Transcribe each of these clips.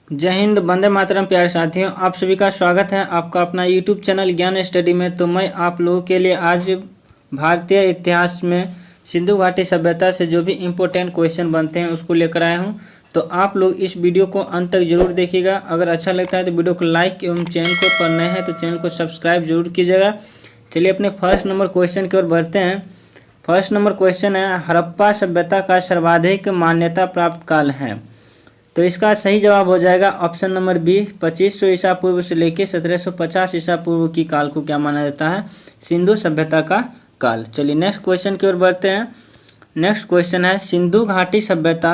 जय हिंद, वंदे मातरम। प्यारे साथियों, आप सभी का स्वागत है आपका अपना यूट्यूब चैनल ज्ञान स्टडी में। तो मैं आप लोगों के लिए आज भारतीय इतिहास में सिंधु घाटी सभ्यता से जो भी इम्पोर्टेंट क्वेश्चन बनते हैं उसको लेकर आया हूं। तो आप लोग इस वीडियो को अंत तक जरूर देखिएगा। अगर अच्छा लगता है तो वीडियो को लाइक एवं चैनल को पर नए हैं तो चैनल को सब्सक्राइब जरूर कीजिएगा। चलिए अपने फर्स्ट नंबर क्वेश्चन की ओर बढ़ते हैं। फर्स्ट नंबर क्वेश्चन है, हड़प्पा सभ्यता का सर्वाधिक मान्यता प्राप्त काल है। तो इसका सही जवाब हो जाएगा ऑप्शन नंबर बी, 2500 ईसा पूर्व से लेकर 1750 ईसा पूर्व की काल को क्या माना जाता है? सिंधु सभ्यता का काल। चलिए नेक्स्ट क्वेश्चन की ओर बढ़ते हैं। नेक्स्ट क्वेश्चन है, सिंधु घाटी सभ्यता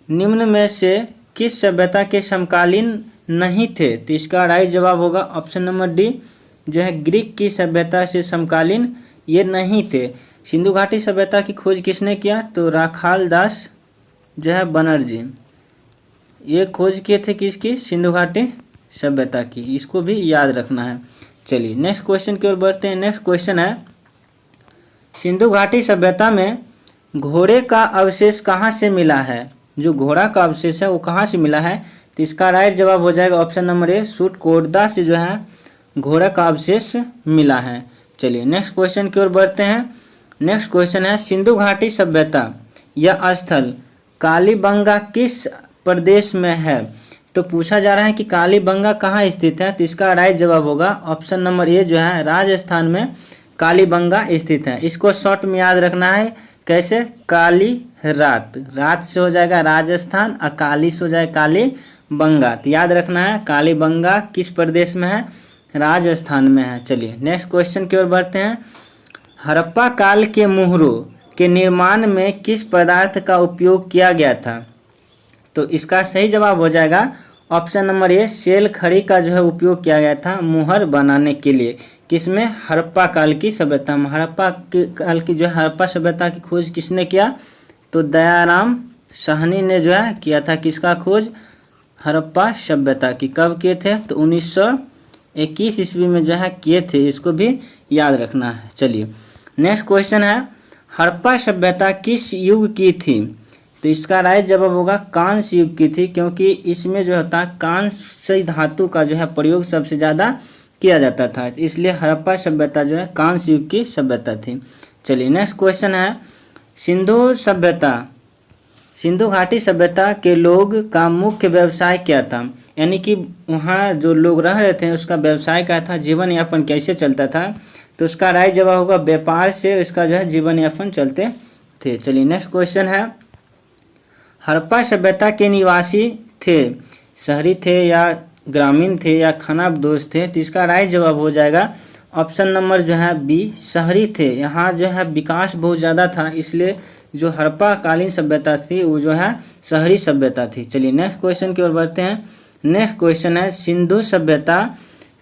निम्न में से किस सभ्यता के समकालीन नहीं थे? तो इसका राइट जवाब होगा ऑप्शन नंबर डी, जो है ग्रीक की सभ्यता से समकालीन ये नहीं थे। सिंधु घाटी सभ्यता की खोज किसने किया? तो राखाल दास जो है बनर्जी, ये खोज किए थे किसकी? सिंधु घाटी सभ्यता की। इसको भी याद रखना है। चलिए नेक्स्ट क्वेश्चन की ओर बढ़ते हैं। नेक्स्ट क्वेश्चन है, सिंधु घाटी सभ्यता में घोड़े का अवशेष कहाँ से मिला है? जो घोड़ा का अवशेष है वो कहाँ से मिला है? तो इसका राइट जवाब हो जाएगा ऑप्शन नंबर ए, सूटकोटदा से जो है घोड़ा का अवशेष मिला है। चलिए नेक्स्ट क्वेश्चन की ओर बढ़ते हैं। नेक्स्ट क्वेश्चन है, सिंधु घाटी सभ्यता यह स्थल कालीबंगा किस प्रदेश में है? तो पूछा जा रहा है कि कालीबंगा कहाँ स्थित है। तो इसका राइट जवाब होगा ऑप्शन नंबर ए, जो है राजस्थान में कालीबंगा स्थित है। इसको शॉर्ट में याद रखना है। कैसे? काली रात, रात से हो जाएगा राजस्थान और काली से हो जाएगा कालीबंगा। तो याद रखना है कालीबंगा किस प्रदेश में है? राजस्थान में है। चलिए नेक्स्ट क्वेश्चन की ओर बढ़ते हैं। हड़प्पा काल के मुहरों के निर्माण में किस पदार्थ का उपयोग किया गया था? तो इसका सही जवाब हो जाएगा ऑप्शन नंबर ए, सेल खड़ी का जो है उपयोग किया गया था मुहर बनाने के लिए। किसमें? हड़प्पा काल की सभ्यता में। हड़प्पा काल की जो है हड़प्पा सभ्यता की खोज किसने किया? तो दयाराम साहनी ने जो है किया था। किसका खोज? हड़प्पा सभ्यता की। कब किए थे? तो 1921 ईस्वी में जो है किए थे। इसको भी याद रखना है। चलिए नेक्स्ट क्वेश्चन है, हड़प्पा सभ्यता किस युग की थी? तो इसका राइट जवाब होगा कांस्य युग की थी, क्योंकि इसमें जो होता है कांस्य धातु का जो है प्रयोग सबसे ज़्यादा किया जाता था, इसलिए हड़प्पा सभ्यता जो है कांस्य युग की सभ्यता थी। चलिए नेक्स्ट क्वेश्चन है, सिंधु घाटी सभ्यता के लोग का मुख्य व्यवसाय क्या था? यानी कि वहाँ जो लोग रह रहे थे उसका व्यवसाय क्या था, जीवन यापन कैसे चलता था? तो उसका राइट जवाब होगा व्यापार से इसका जो है जीवन यापन चलते थे। चलिए नेक्स्ट क्वेश्चन है, हड़प्पा सभ्यता के निवासी थे शहरी थे या ग्रामीण थे या खानाबदोश थे? तो इसका राइट जवाब हो जाएगा ऑप्शन नंबर जो है बी, शहरी थे। यहाँ जो है विकास बहुत ज़्यादा था, इसलिए जो हड़प्पा कालीन सभ्यता थी वो जो है शहरी सभ्यता थी। चलिए नेक्स्ट क्वेश्चन की ओर बढ़ते हैं। नेक्स्ट क्वेश्चन है, सिंधु सभ्यता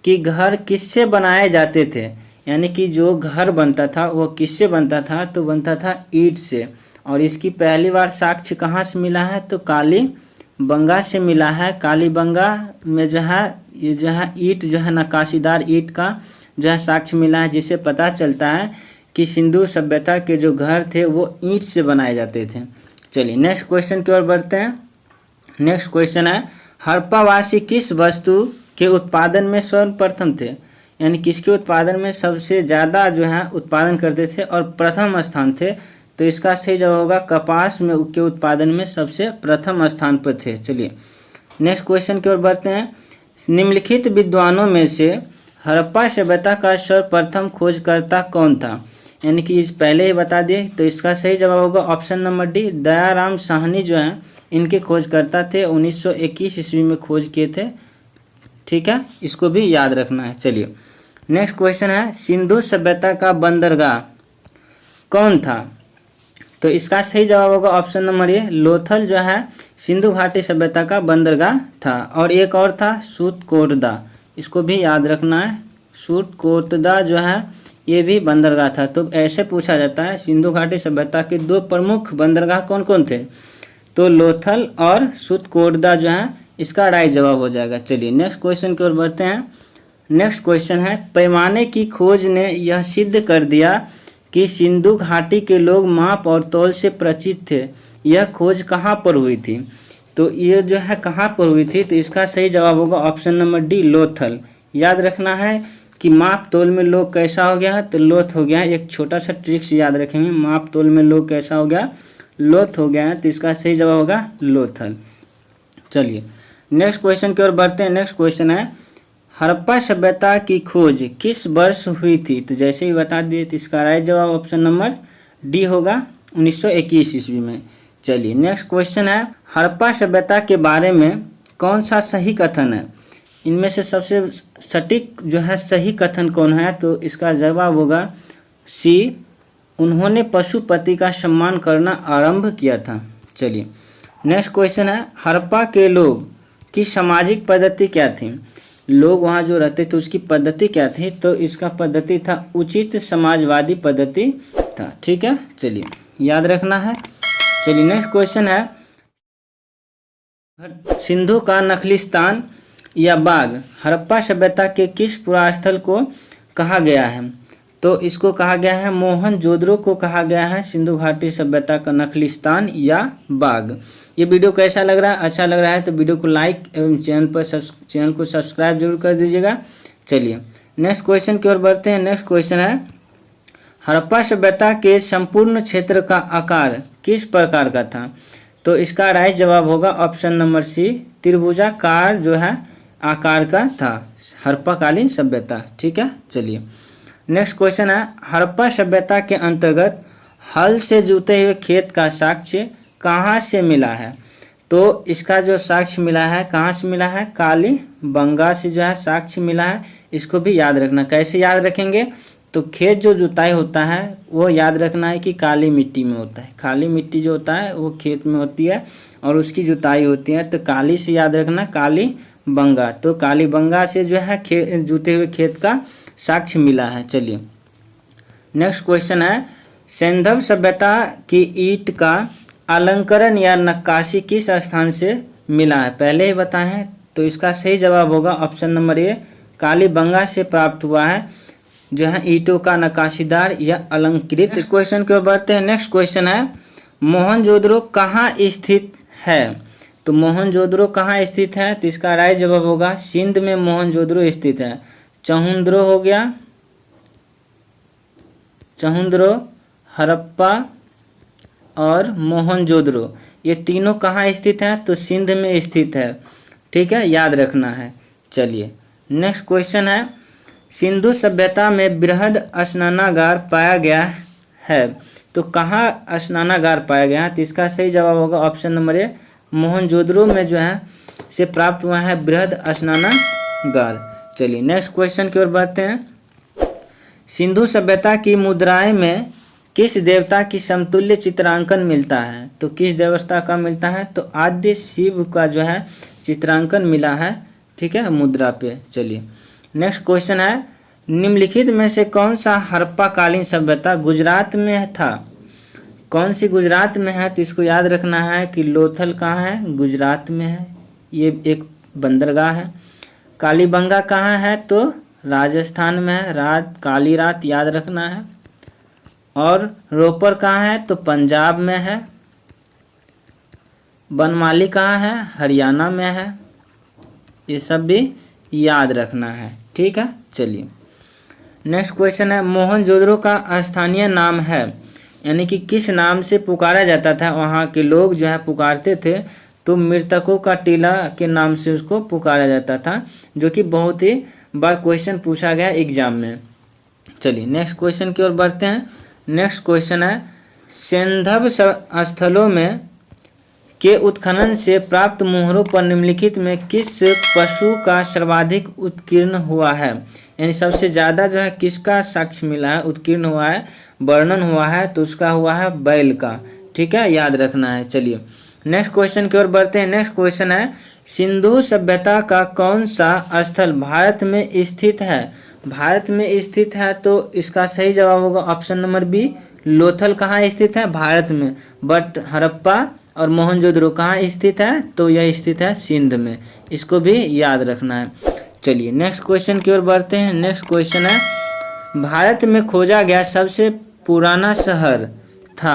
की घर किससे बनाए जाते थे? यानी कि जो घर बनता था वो किससे बनता था? तो बनता था ईंट से। और इसकी पहली बार साक्ष्य कहाँ से मिला है? तो कालीबंगा से मिला है। कालीबंगा में जो है ये जो है ईंट जो है नक्काशीदार ईंट का जो है साक्ष्य मिला है, जिससे पता चलता है कि सिंधु सभ्यता के जो घर थे वो ईंट से बनाए जाते थे। चलिए नेक्स्ट क्वेश्चन की ओर बढ़ते हैं। नेक्स्ट क्वेश्चन है, हड़प्पावासी किस वस्तु के उत्पादन में सर्वप्रथम थे? यानी किसके उत्पादन में सबसे ज़्यादा जो है उत्पादन करते थे और प्रथम स्थान थे? तो इसका सही जवाब होगा कपास में के उत्पादन में सबसे प्रथम स्थान पर थे। चलिए नेक्स्ट क्वेश्चन की ओर बढ़ते हैं। निम्नलिखित विद्वानों में से हड़प्पा सभ्यता का सर्वप्रथम खोजकर्ता कौन था? यानी कि इस पहले ही बता दिए। तो इसका सही जवाब होगा option number D, Dayaram Sahni जो है इनके खोजकर्ता थे। 1921 ईस्वी में खोज किए थे। ठीक है, इसको भी याद रखना है। चलिए नेक्स्ट क्वेश्चन है, सिंधु सभ्यता का बंदरगाह कौन था? तो इसका सही जवाब होगा ऑप्शन नंबर ए, लोथल जो है सिंधु घाटी सभ्यता का बंदरगाह था। और एक और था सूटकोटदा, इसको भी याद रखना है। सूटकोटदा जो है ये भी बंदरगाह था। तो ऐसे पूछा जाता है सिंधु घाटी सभ्यता के दो प्रमुख बंदरगाह कौन कौन थे? तो लोथल और सूटकोटदा जो है इसका राइट जवाब हो जाएगा। चलिए नेक्स्ट क्वेश्चन की ओर बढ़ते हैं। नेक्स्ट क्वेश्चन है, पैमाने की खोज ने यह सिद्ध कर दिया कि सिंधु घाटी के लोग माप और तौल से परिचित थे। यह खोज कहाँ पर हुई थी? तो ये जो है कहाँ पर हुई थी, तो इसका सही जवाब होगा ऑप्शन नंबर डी, लोथल। याद रखना है कि माप तोल में लोग कैसा हो गया है, तो लोथ हो गया है। एक छोटा सा ट्रिक्स याद रखेंगे, माप तोल में लोग कैसा हो गया, लोथ हो गया है, तो इसका सही जवाब होगा लोथल। चलिए नेक्स्ट क्वेश्चन की ओर बढ़ते हैं। नेक्स्ट क्वेश्चन है हड़प्पा सभ्यता की खोज किस वर्ष हुई थी, तो जैसे ही बता दिए तो इसका राइट जवाब ऑप्शन नंबर डी होगा 1921 ईस्वी में। चलिए नेक्स्ट क्वेश्चन है हड़प्पा सभ्यता के बारे में कौन सा सही कथन है, इनमें से सबसे सटीक जो है सही कथन कौन है, तो इसका जवाब होगा सी, उन्होंने पशुपति का सम्मान करना आरंभ किया था। चलिए नेक्स्ट क्वेश्चन है हड़प्पा के लोग की सामाजिक पद्धति क्या थी, लोग वहाँ जो रहते थे उसकी पद्धति क्या थी, तो इसका पद्धति था उचित समाजवादी पद्धति था। ठीक है, चलिए याद रखना है। चलिए नेक्स्ट क्वेश्चन है सिंधु का नखलिस्तान या बाग हड़प्पा सभ्यता के किस पुरास्थल को कहा गया है, तो इसको कहा गया है मोहनजोदड़ो को कहा गया है सिंधु घाटी सभ्यता का नखलिस्तान या बाग। ये वीडियो कैसा लग रहा है, अच्छा लग रहा है तो वीडियो को लाइक एवं चैनल को सब्सक्राइब जरूर कर दीजिएगा। चलिए नेक्स्ट क्वेश्चन की ओर बढ़ते हैं। नेक्स्ट क्वेश्चन है हड़प्पा सभ्यता के संपूर्ण क्षेत्र का आकार किस प्रकार का था, तो इसका राइट जवाब होगा ऑप्शन नंबर सी, त्रिभुजाकार जो है आकार का था हड़प्पाकालीन सभ्यता। ठीक है, चलिए नेक्स्ट क्वेश्चन है हड़प्पा सभ्यता के अंतर्गत हल से जुते हुए खेत का साक्ष्य कहाँ से मिला है, तो इसका जो साक्ष्य मिला है कहाँ से मिला है, कालीबंगा से जो है साक्ष्य मिला है। इसको भी याद रखना, कैसे याद रखेंगे, तो खेत जो जुताई होता है वो याद रखना है कि काली मिट्टी में होता है, खाली मिट्टी जो होता है वो खेत में होती है और उसकी जुताई होती है, तो काली से याद रखना कालीबंगा, तो कालीबंगा से जो है जुते हुए खेत का साक्ष्य मिला है। चलिए नेक्स्ट क्वेश्चन है सिंधव सभ्यता की ईंट का अलंकरण या नक्काशी किस स्थान से मिला है, पहले ही बताए हैं, तो इसका सही जवाब होगा ऑप्शन नंबर ए, कालीबंगा से प्राप्त हुआ है जो है ईंटों का नक्काशीदार या अलंकृत। क्वेश्चन की ओर बढ़ते हैं। नेक्स्ट क्वेश्चन है मोहनजोदड़ो कहाँ स्थित है, तो मोहनजोदड़ो कहाँ स्थित है, तो इसका राइट जवाब होगा सिंध में मोहनजोदड़ो स्थित है। चहुंद्रो हो गया, चहुंद्रो, हड़प्पा और मोहनजोदड़ो ये तीनों कहाँ स्थित हैं, तो सिंध में स्थित है। ठीक है, याद रखना है। चलिए नेक्स्ट क्वेश्चन है सिंधु सभ्यता में बृहद स्नानागार पाया गया है, तो कहाँ स्नानागार पाया गया है, तो इसका सही जवाब होगा ऑप्शन नंबर ए, मोहनजोदड़ो में जो है से प्राप्त हुआ है बृहद स्नानागार। चलिए नेक्स्ट क्वेश्चन की ओर बढ़ते हैं। सिंधु सभ्यता की मुद्राएं में किस देवता की समतुल्य चित्रांकन मिलता है, तो किस देवता का मिलता है, तो आद्य शिव का जो है चित्रांकन मिला है। ठीक है, मुद्रा पे। चलिए नेक्स्ट क्वेश्चन है निम्नलिखित में से कौन सा हड़प्पाकालीन सभ्यता गुजरात में था, कौन सी गुजरात में है, तो इसको याद रखना है कि लोथल कहाँ है, गुजरात में है, ये एक बंदरगाह है। कालीबंगा कहाँ है, तो राजस्थान में है, काली रात याद रखना है। और रोपर कहाँ है, तो पंजाब में है। बनमाली कहाँ है, हरियाणा में है। ये सब भी याद रखना है। ठीक है, चलिए नेक्स्ट क्वेश्चन है मोहनजोदड़ो का स्थानीय नाम है, यानी कि किस नाम से पुकारा जाता था, वहाँ के लोग जो है पुकारते थे, तो मृतकों का टीला के नाम से उसको पुकारा जाता था, जो कि बहुत ही बार क्वेश्चन पूछा गया एग्जाम में। चलिए नेक्स्ट क्वेश्चन की ओर बढ़ते हैं। नेक्स्ट क्वेश्चन है सिंधव स्थलों में के उत्खनन से प्राप्त मोहरों पर निम्नलिखित में किस पशु का सर्वाधिक उत्कीर्ण हुआ है, यानी सबसे ज़्यादा जो है किसका साक्ष्य मिला है, उत्कीर्ण हुआ है, वर्णन हुआ है, तो उसका हुआ है बैल का। ठीक है, याद रखना है। चलिए नेक्स्ट क्वेश्चन की ओर बढ़ते हैं। नेक्स्ट क्वेश्चन है सिंधु सभ्यता का कौन सा स्थल भारत में स्थित है, भारत में स्थित है, तो इसका सही जवाब होगा ऑप्शन नंबर बी, लोथल कहाँ स्थित है, भारत में, बट हड़प्पा और मोहनजोदड़ो कहाँ स्थित है, तो यह स्थित है सिंध में, इसको भी याद रखना है। चलिए नेक्स्ट क्वेश्चन की ओर बढ़ते हैं। नेक्स्ट क्वेश्चन है भारत में खोजा गया सबसे पुराना शहर